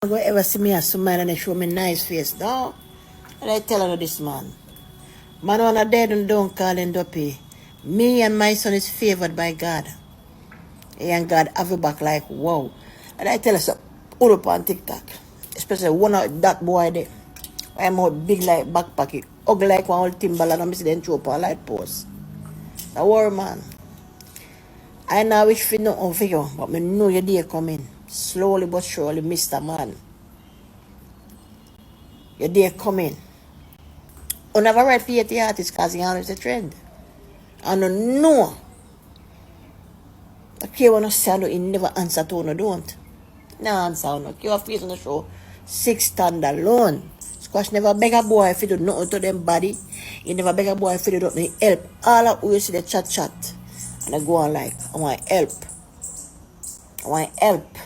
Go ever see me a smile and they show me nice face. No. And I tell her this man. Man when I dead and don't call him dopey. Me and my son is favored by God. And God have you back like wow. And I tell her so all up on TikTok. Especially one of that boy there. I'm out big like backpack. Ugly like one old Timberland and I see them throw up a light post. Don't worry man. I know wish for nothing for you, but me know your day coming. Slowly but surely, Mr. Man. Your day coming. You never write for your artist because you always a trend. And you know. Okay, when you say no, you never answer to no don't. No answer no. Your face on the show. 6 stand alone. Squash never beg a boy if you do nothing to them body. You never beg a boy if you do nothing help. All of you see the chat. And I go on like, I want help. I want help.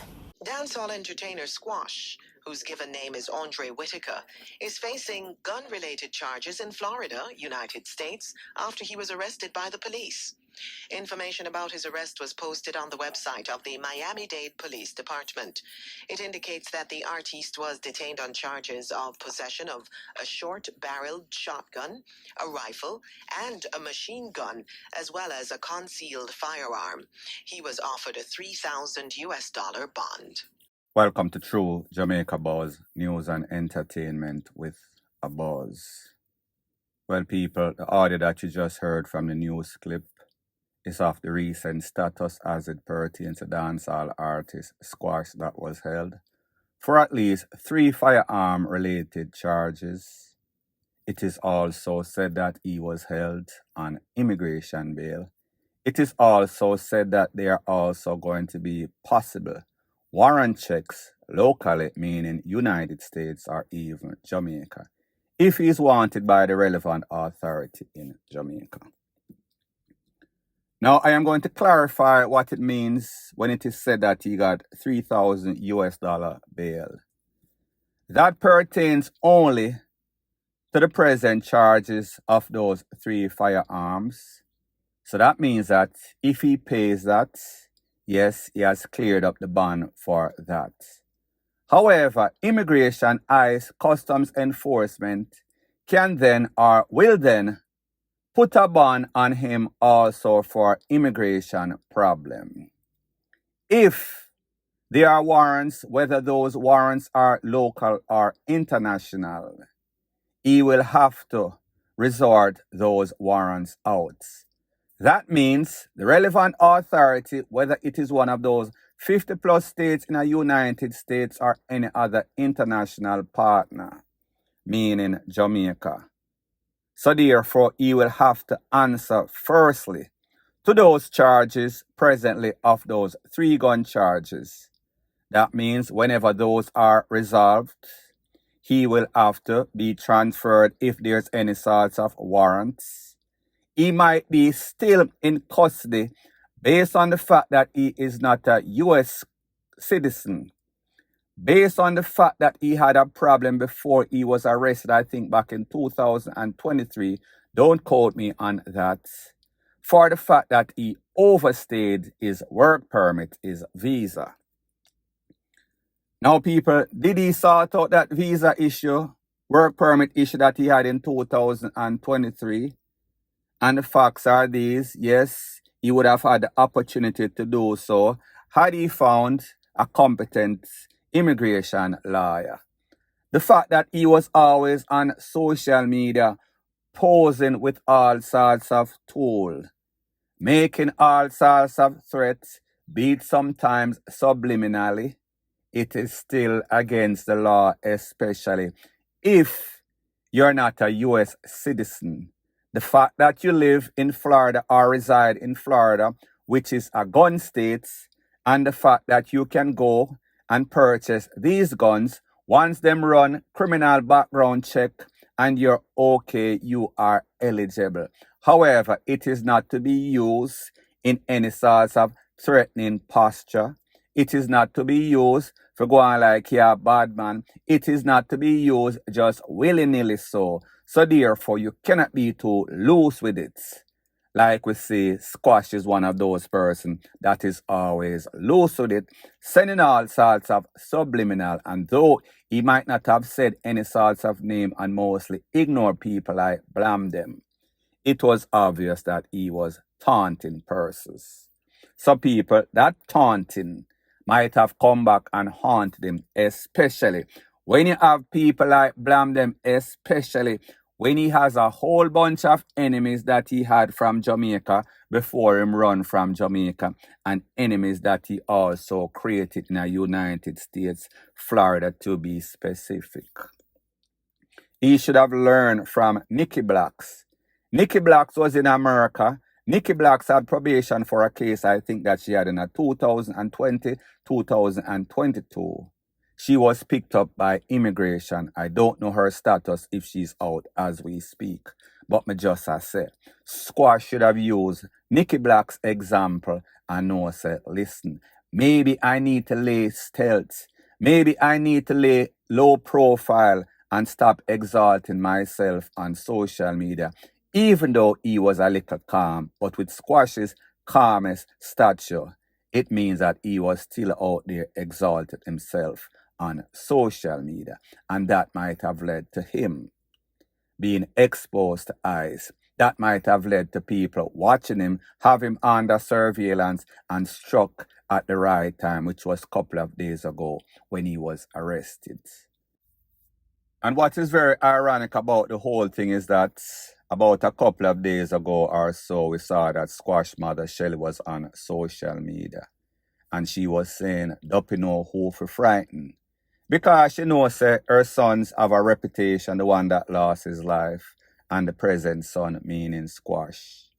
Dancehall entertainer Squash, whose given name is Andre Whitaker, is facing gun-related charges in Florida, United States, after he was arrested by the police. Information about his arrest was posted on the website of the Miami-Dade Police Department. It indicates that the artiste was detained on charges of possession of a short-barreled shotgun, a rifle, and a machine gun, as well as a concealed firearm. He was offered a $3,000 bond. Welcome to True Jamaica Buzz, news and entertainment with a buzz. Well, people, the audio that you just heard from the news clip is of the recent status as it pertains to dancehall artist Squash that was held for at least 3 firearm-related charges. It is also said that he was held on immigration bail. It is also said that there are also going to be possible warrant checks locally, meaning United States or even Jamaica, if he is wanted by the relevant authority in Jamaica. Now, I am going to clarify what it means when it is said that he got $3,000 bail. That pertains only to the present charges of those 3 firearms. So that means that if he pays that, yes, he has cleared up the bond for that. However, immigration, ICE, customs enforcement can then or will then put a bond on him also for immigration problem. If there are warrants, whether those warrants are local or international, he will have to resort those warrants out. That means the relevant authority, whether it is one of those 50 plus states in the United States or any other international partner, meaning Jamaica. So therefore, he will have to answer firstly to those charges presently of those 3 gun charges. That means whenever those are resolved, he will have to be transferred if there's any sorts of warrants. He might be still in custody based on the fact that he is not a U.S. citizen. Based on the fact that he had a problem before he was arrested, I think back in 2023, don't quote me on that, for the fact that he overstayed his work permit, his visa. Now, people, did he sort out that visa issue, work permit issue that he had in 2023? And the facts are these: yes, he would have had the opportunity to do so had he found a competent immigration lawyer. The fact that he was always on social media posing with all sorts of tools, making all sorts of threats, be it sometimes subliminally, it is still against the law, especially if you're not a U.S. citizen. The fact that you live in Florida or reside in Florida, which is a gun state, and the fact that you can go and purchase these guns, once them run criminal background check and you're okay, you are eligible. However, it is not to be used in any sort of threatening posture. It is not to be used for going like, yeah, bad man. It is not to be used just willy-nilly so. So therefore, you cannot be too loose with it. Like we see, Squash is one of those persons that is always loose with it, sending all sorts of subliminal, and though he might not have said any sorts of name and mostly ignore people like blame them, it was obvious that he was taunting persons. So people, that taunting might have come back and haunted him, especially when you have people like blame them, especially when he has a whole bunch of enemies that he had from Jamaica before him run from Jamaica, and enemies that he also created in the United States, Florida to be specific. He should have learned from Nikki Blacks. Nikki Blacks was in America. Nikki Blacks had probation for a case I think that she had in a 2020, 2022. She was picked up by immigration. I don't know her status if she's out as we speak. But me just I say, Squash should have used Nikki Black's example and know say, listen, maybe I need to lay stealth. Maybe I need to lay low profile and stop exalting myself on social media, even though he was a little calm. But with Squash's calmest stature, it means that he was still out there exalted himself on social media. And that might have led to him being exposed to eyes. That might have led to people watching him, have him under surveillance and struck at the right time, which was a couple of days ago when he was arrested. And what is very ironic about the whole thing is that about a couple of days ago or so, we saw that Squash mother Shelly was on social media. And she was saying, "Duppy know who for frighten." Because she knows her sons have a reputation, the one that lost his life, and the present son, meaning Squash,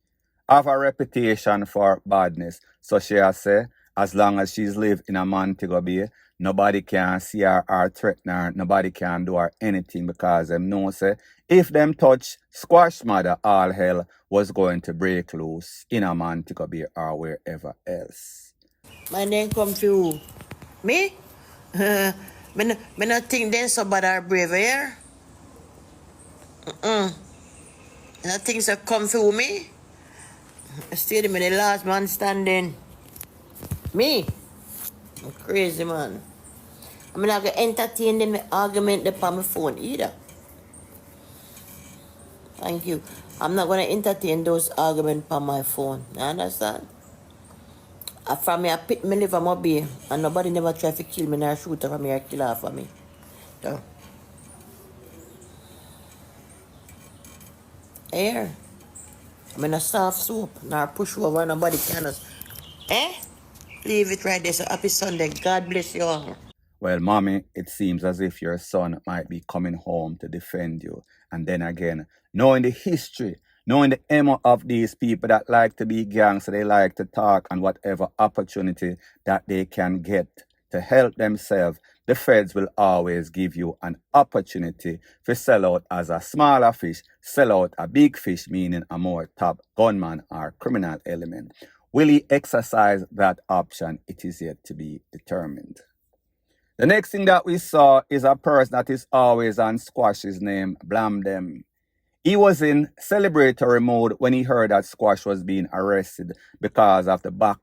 have a reputation for badness. So she has said, as long as she's lived in a Montego Bay, nobody can see her or threaten her. Nobody can do her anything because them know say if them touch Squash mother, all hell was going to break loose in a Montego Bay or wherever else. My name come to me? Me not think then so bad or brave here. And things that come through me. Still me the last man standing. Me? I'm crazy man. I'm not gonna entertain them argument upon my phone either. Thank you. I'm not gonna entertain those arguments on my phone. You understand? From me, I pick me live on my bay, and nobody never try to kill me nor shoot from me or kill her for me. So, here. I'm in a soft soap, nor push over, nobody can us. Leave it right there. So happy Sunday. God bless you all. Well, mommy, it seems as if your son might be coming home to defend you. And then again, knowing the history, knowing the MO of these people that like to be gangs, they like to talk and whatever opportunity that they can get to help themselves, the feds will always give you an opportunity to sell out as a smaller fish, sell out a big fish, meaning a more top gunman or criminal element. Will he exercise that option? It is yet to be determined. The next thing that we saw is a person that is always on Squash's name, Blame Them. He was in celebratory mode when he heard that Squash was being arrested because of the back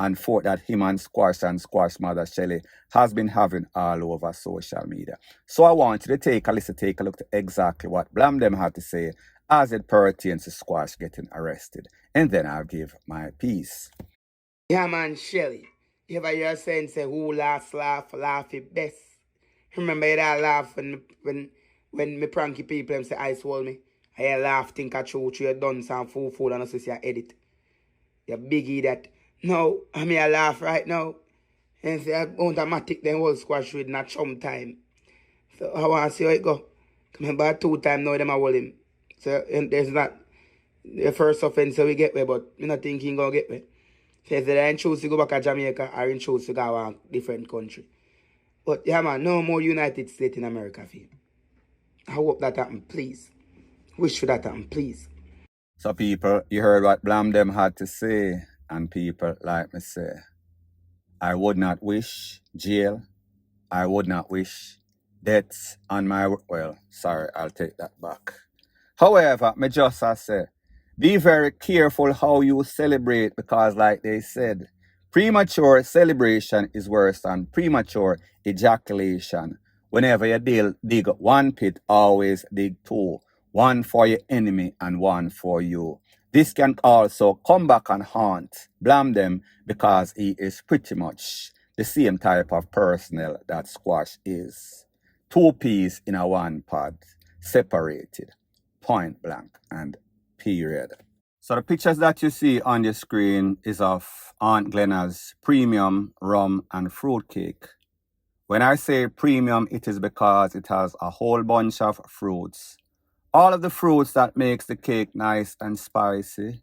and forth that him and Squash mother Shelly has been having all over social media. So I want you to take a look to exactly what Blame Them had to say as it pertains to Squash getting arrested. And then I'll give my piece. Yeah, man, Shelly. You ever hear saying, say, who last laugh it best? Remember that laugh when me pranky people them say ice wall me? I laugh, think I true, you done some food and I say edit. You biggie that. No, I mean I laugh right now. And say automatic then whole Squash with not chum time. So I want to see how it go. Remember 2 times now them I hold him. So and there's not the first offense we get me, but me not thinking gonna get me. Says that I choose to go back to Jamaica or I choose to go to a different country. But yeah man, no more United States in America for you. I hope that happen, please. Wish for that happen, please. So people, you heard what Blame Them had to say, and people like me say, I would not wish jail, I would not wish deaths on my, well, sorry, I'll take that back. However, me just say, Be very careful how you celebrate because, like they said, premature celebration is worse than premature ejaculation. Whenever you dig one pit, always dig two. One for your enemy and one for you. This can also come back and haunt, blame them because he is pretty much the same type of personnel that Squash is. Two peas in a one pod, separated, point blank and period. So the pictures that you see on the screen is of Aunt Glenna's premium rum and fruit cake. When I say premium, it is because it has a whole bunch of fruits. All of the fruits that makes the cake nice and spicy.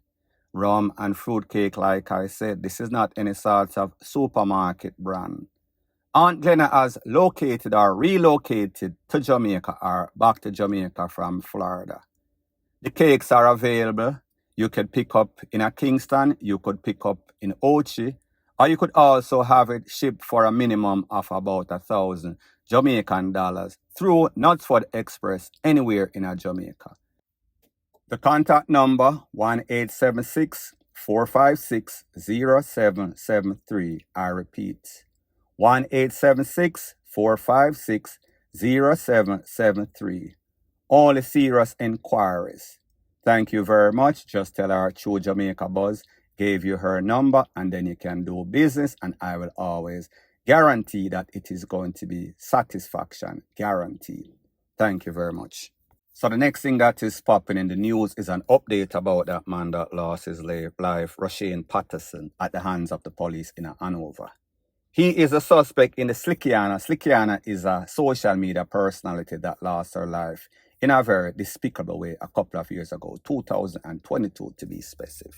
Rum and fruit cake, like I said, this is not any sort of supermarket brand. Aunt Glenna has located or relocated to Jamaica or back to Jamaica from Florida. The cakes are available. You could pick up in a Kingston, you could pick up in Ochi, or you could also have it shipped for a minimum of about 1,000 Jamaican dollars through Knutsford Express anywhere in Jamaica. The contact number 1-876-456-0773. I repeat, 1-876-456-0773. Only serious inquiries. Thank you very much. Just tell her True Jamaica Buzz gave you her number and then you can do business and I will always guarantee that it is going to be satisfaction. Guaranteed. Thank you very much. So the next thing that is popping in the news is an update about that man that lost his life, Rasheen Patterson, at the hands of the police in Hanover. He is a suspect in the Slickiana. Slickiana is a social media personality that lost her life in a very despicable way a couple of years ago, 2022 to be specific.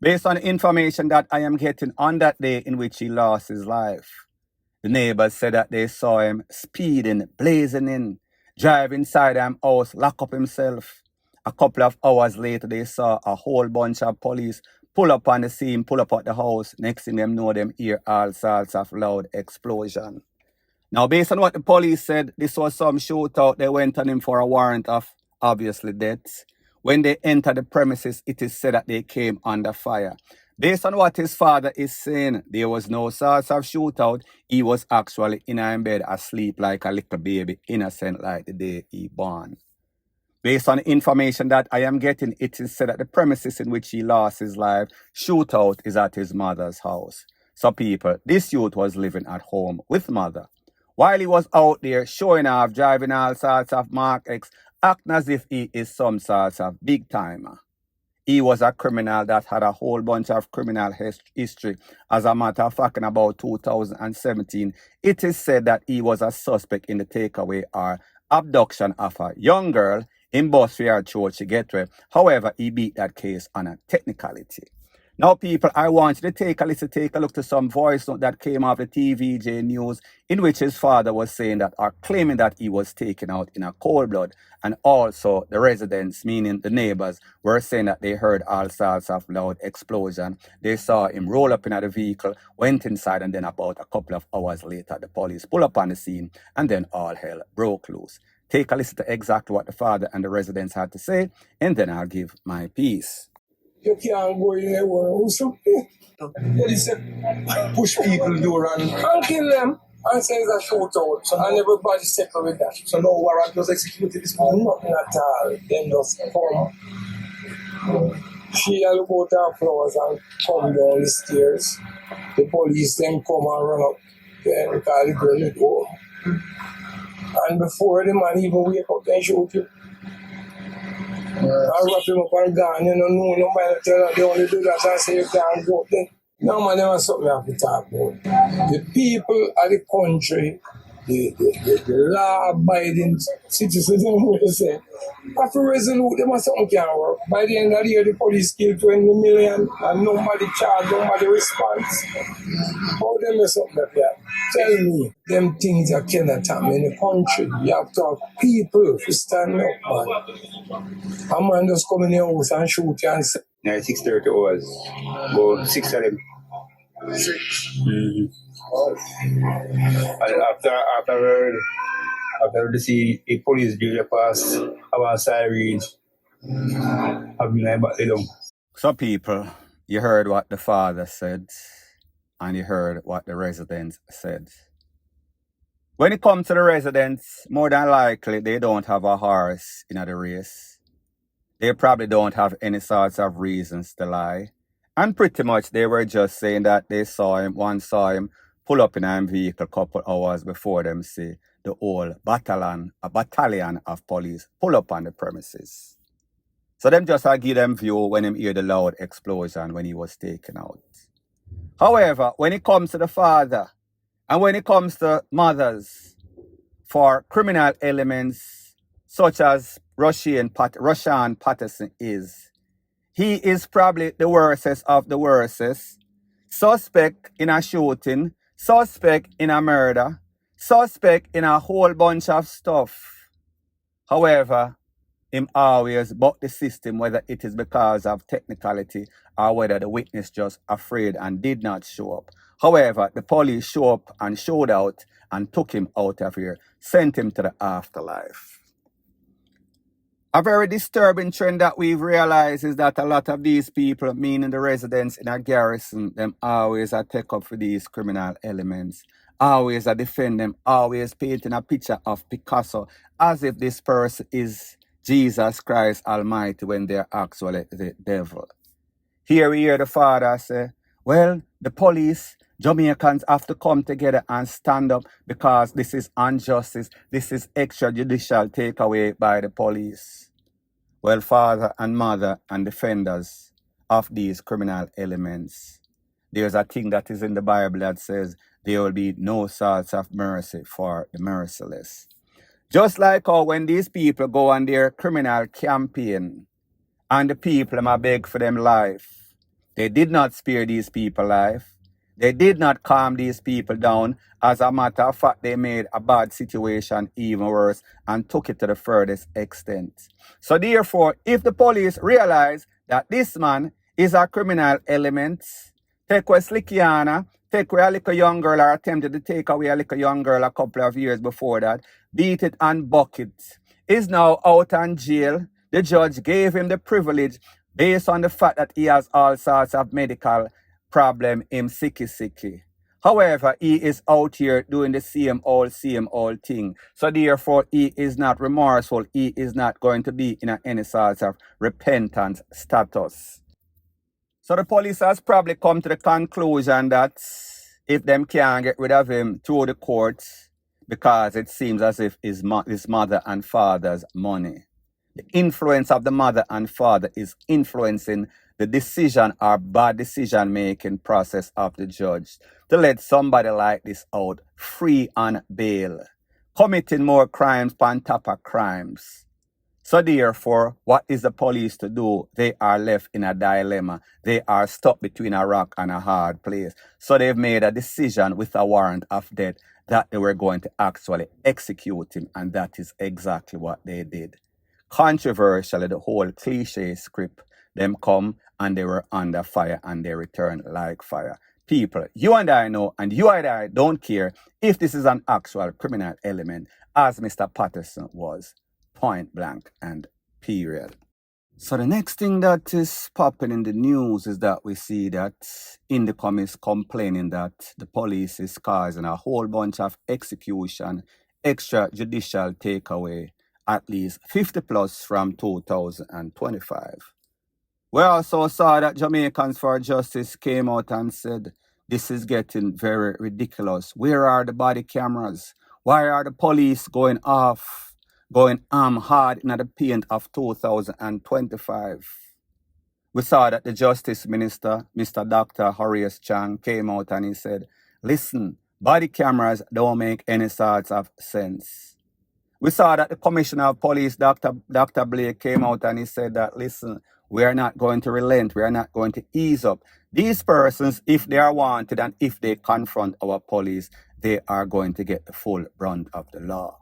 Based on the information that I am getting on that day in which he lost his life, the neighbors said that they saw him speeding, blazing in, drive inside his house, lock up himself. A couple of hours later, they saw a whole bunch of police pull up on the scene, pull up at the house. Next thing them know, them hear all sorts of loud explosion. Now, based on what the police said, this was some shootout. They went on him for a warrant of, obviously, death. When they entered the premises, it is said that they came under fire. Based on what his father is saying, there was no sorts of shootout. He was actually in bed asleep like a little baby, innocent like the day he born. Based on the information that I am getting, it is said that the premises in which he lost his life, shootout, is at his mother's house. So people, this youth was living at home with mother. While he was out there showing off, driving all sorts of Mark X, acting as if he is some sort of big timer. He was a criminal that had a whole bunch of criminal history. As a matter of fact, in about 2017, it is said that he was a suspect in the takeaway or abduction of a young girl in Busfield Church Gateway. However, he beat that case on a technicality. Now, people, I want you to take a look to some voice note that came off the TVJ News in which his father was saying that or claiming that he was taken out in a cold blood. And also the residents, meaning the neighbors, were saying that they heard all sorts of loud explosion. They saw him roll up in the vehicle, went inside, and then about a couple of hours later, the police pull up on the scene, and then all hell broke loose. Take a listen to exactly what the father and the residents had to say, and then I'll give my piece. You can't go in there or something. Push people door and kill them and say it's a shootout. And everybody settle with that. So no warrant was executed this morning? Nothing at all. Then just come. She had about her flowers and come down the stairs. The police then come and run up. Then because the girl let go. And before the man even wake up, then shoot you. I wrap him up and gone, nobody tell her they only do that and say you can't go then. No man, there was something I have to talk about. The people of the country, the law-abiding citizens, they say, after resolute, there must something can work. By the end of the year, the police killed 20 million and nobody charged, nobody responds. How them do something like that? Tell me, them things that cannot happen in the country. You have to have people to stand up, man. A man just come in the house and shoot you and say. 6:30 hours. Go 6 of them. 6. Mm-hmm. And after the see a police drill pass about sirens I've been back there down. So people, you heard what the father said, and you heard what the residents said. When it comes to the residents, more than likely they don't have a horse in the race. They probably don't have any sorts of reasons to lie. And pretty much they were just saying that one saw him pull up in a vehicle a couple hours before them see the whole battalion of police pull up on the premises. So them just give them view when him hear the loud explosion when he was taken out. However, when it comes to the father, and when it comes to mothers, for criminal elements such as Rushan Patterson is, he is probably the worstest of the worstest. Suspect in a shooting, suspect in a murder, suspect in a whole bunch of stuff. However, him always buck the system, whether it is because of technicality or whether the witness just afraid and did not show up. However, the police show up and showed out and took him out of here, sent him to the afterlife. A very disturbing trend that we've realized is that a lot of these people, meaning the residents in a garrison, them always take up for these criminal elements, always defend them, always painting a picture of Picasso as if this person is Jesus Christ Almighty when they're actually the devil. Here we hear the father say, well, the police, Jamaicans have to come together and stand up because this is injustice, this is extrajudicial takeaway by the police. Well, father and mother and defenders of these criminal elements, there's a thing that is in the Bible that says there will be no sorts of mercy for the merciless. Just like how when these people go on their criminal campaign and the people might beg for them life, they did not spare these people life. They did not calm these people down. As a matter of fact, they made a bad situation even worse and took it to the furthest extent. So therefore, if the police realize that this man is a criminal element, take away Slickiana, take away a little young girl or attempted to take away a little young girl a couple of years before that, beat it and buck it, is now out on jail. The judge gave him the privilege based on the fact that he has all sorts of medical problem, him sicky. However, he is out here doing the same old thing. So therefore, he is not remorseful. He is not going to be in any sort of repentant status. So the police has probably come to the conclusion that if them can't get rid of him through the courts, because it seems as if his mother and father's money, the influence of the mother and father is influencing the decision or bad decision making process of the judge to let somebody like this out free on bail, committing more crimes on top of crimes. So therefore, what is the police to do? They are left in a dilemma. They are stuck between a rock and a hard place. So they've made a decision with a warrant of death that they were going to actually execute him, and that is exactly what they did. Controversially, the whole cliche script, them come and they were under fire and they return like fire. People, you and I know, and you and I don't care if this is an actual criminal element, as Mr. Patterson was, point blank and period. So the next thing that is popping in the news is that we see that Indicom is complaining that the police is causing a whole bunch of execution, extrajudicial takeaway, at least 50 plus from 2025. We also saw that Jamaicans for Justice came out and said, this is getting very ridiculous. Where are the body cameras? Why are the police going hard in the paint of 2025? We saw that the Justice Minister, Mr. Dr. Horace Chang, came out and he said, listen, body cameras don't make any sorts of sense. We saw that the Commissioner of Police, Dr. Blake, came out and he said that, listen, we are not going to relent. We are not going to ease up. These persons, if they are wanted and if they confront our police, they are going to get the full brunt of the law.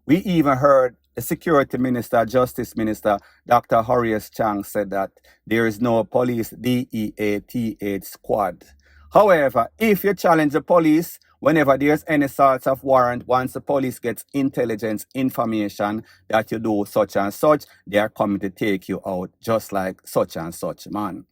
We even heard the Security Minister, Justice Minister, Dr. Horace Chang said that there is no police DEATH squad. However, if you challenge the police, Whenever there's any sorts of warrant, once the police gets intelligence information that you do such and such, they are coming to take you out just like such and such, man.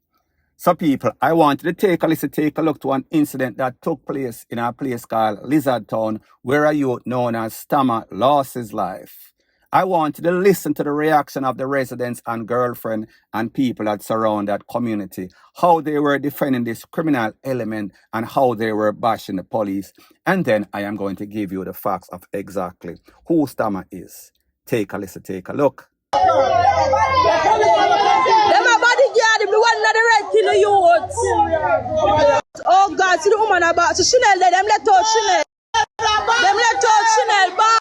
So people, I want you to take a look to an incident that took place in a place called Lizard Town, where a youth known as Stama lost his life. I want you to listen to the reaction of the residents and girlfriend and people that surround that community, how they were defending this criminal element and how they were bashing the police. And then I am going to give you the facts of exactly who Stama is. Take a listen, take a look. Them a bodyguard, the one not the red till the youth. Oh God, see the woman about to Chanel there, them let out Chanel. Them let out Chanel ball.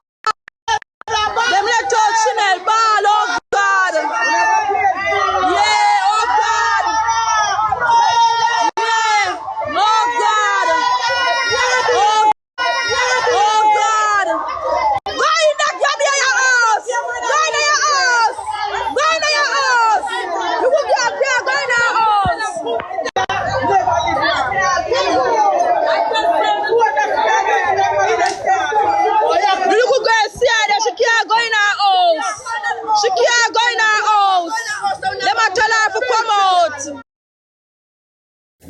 Them let out Chanel ball, oh God. Yeah, oh God. Yeah, oh God. Oh God. Go in that job in your house. Go in your house. Go in your house. You will be up there, go in your house. The little girl see her there, she can't go in her house. She can't go in her house. Them a tell her to come out.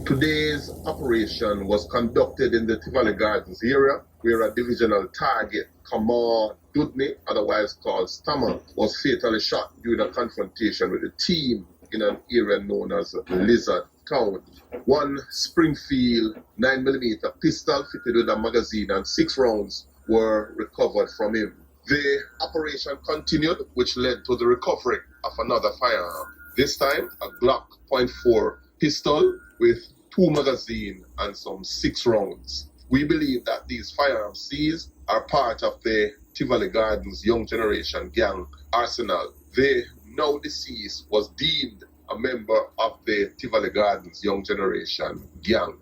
Today's operation was conducted in the Tivoli Gardens area, where a divisional target, Kamal Dudney, otherwise called Stama, was fatally shot during a confrontation with a team in an area known as Lizard Town. One Springfield 9mm pistol fitted with a magazine and 6 rounds were recovered from him. The operation continued, which led to the recovery of another firearm. This time, a Glock .4 pistol with 2 magazines and some 6 rounds. We believe that these firearms seized are part of the Tivoli Gardens Young Generation gang arsenal. The now deceased was deemed a member of the Tivoli Gardens Young Generation gang.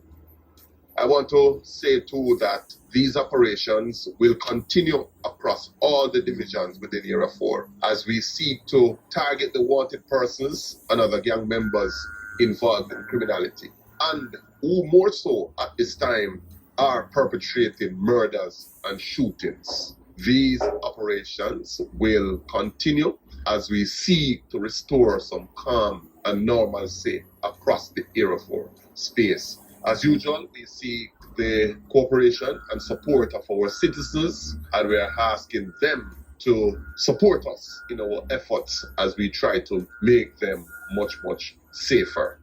I want to say too that these operations will continue across all the divisions within Area 4 as we seek to target the wanted persons and other gang members involved in criminality, and who more so at this time are perpetrating murders and shootings. These operations will continue as we seek to restore some calm and normalcy across the Area 4 space. As usual, we seek the cooperation and support of our citizens, and we are asking them to support us in our efforts as we try to make them much, much safer.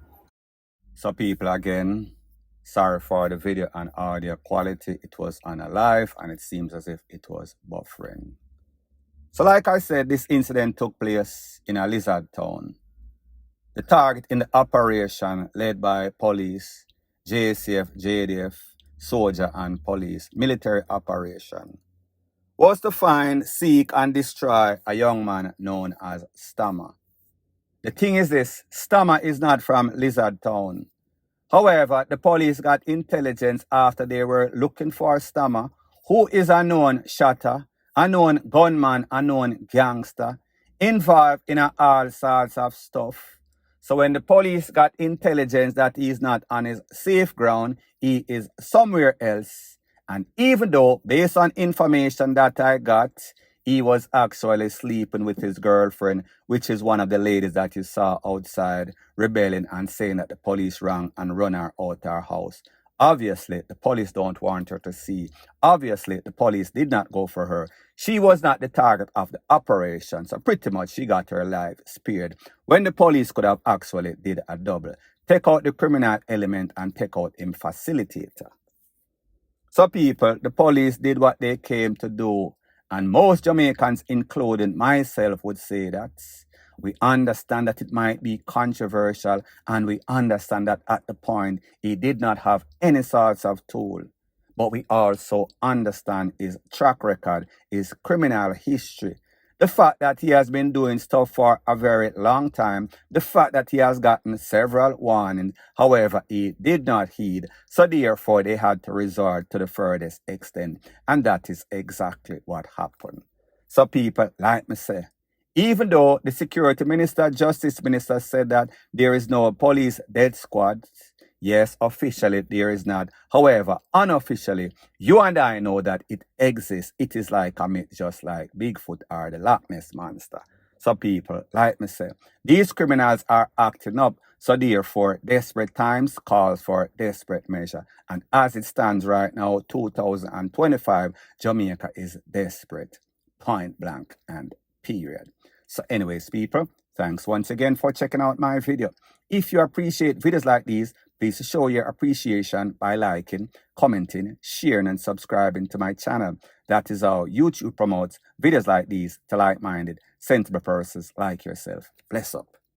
So people, again, sorry for the video and audio quality. It was unalive and it seems as if it was buffering. So like I said, this incident took place in a Lizard Town. The target in the operation led by police, JCF, JDF, soldier and police, military operation, was to find, seek and destroy a young man known as Stama. The thing is this, Stama is not from Lizard Town. However, the police got intelligence after they were looking for Stama, who is a known shotter, a known gunman, a known gangster, involved in all sorts of stuff. So when the police got intelligence that he is not on his safe ground, he is somewhere else. And even though, based on information that I got, he was actually sleeping with his girlfriend, which is one of the ladies that you saw outside rebelling and saying that the police rang and run her out her house. Obviously, the police don't want her to see. Obviously, the police did not go for her. She was not the target of the operation, so pretty much she got her life spared when the police could have actually did a double. Take out the criminal element and take out him facilitator. So people, the police did what they came to do. And most Jamaicans, including myself, would say that we understand that it might be controversial, and we understand that at the point he did not have any sorts of tool. But we also understand his track record, his criminal history, the fact that he has been doing stuff for a very long time, the fact that he has gotten several warnings, however, he did not heed. So therefore, they had to resort to the furthest extent. And that is exactly what happened. So people, like me say, even though the security minister, justice minister said that there is no police death squad, Yes, officially there is not. However, unofficially, you and I know that it exists. It is like a myth, just like Bigfoot or the Loch Ness Monster. So people, like me say, these criminals are acting up. So therefore, desperate times calls for desperate measure. And as it stands right now, 2025, Jamaica is desperate. Point blank and period. So anyways, people, thanks once again for checking out my video. If you appreciate videos like these, please show your appreciation by liking, commenting, sharing, and subscribing to my channel. That is how YouTube promotes videos like these to like-minded, sensible persons like yourself. Bless up.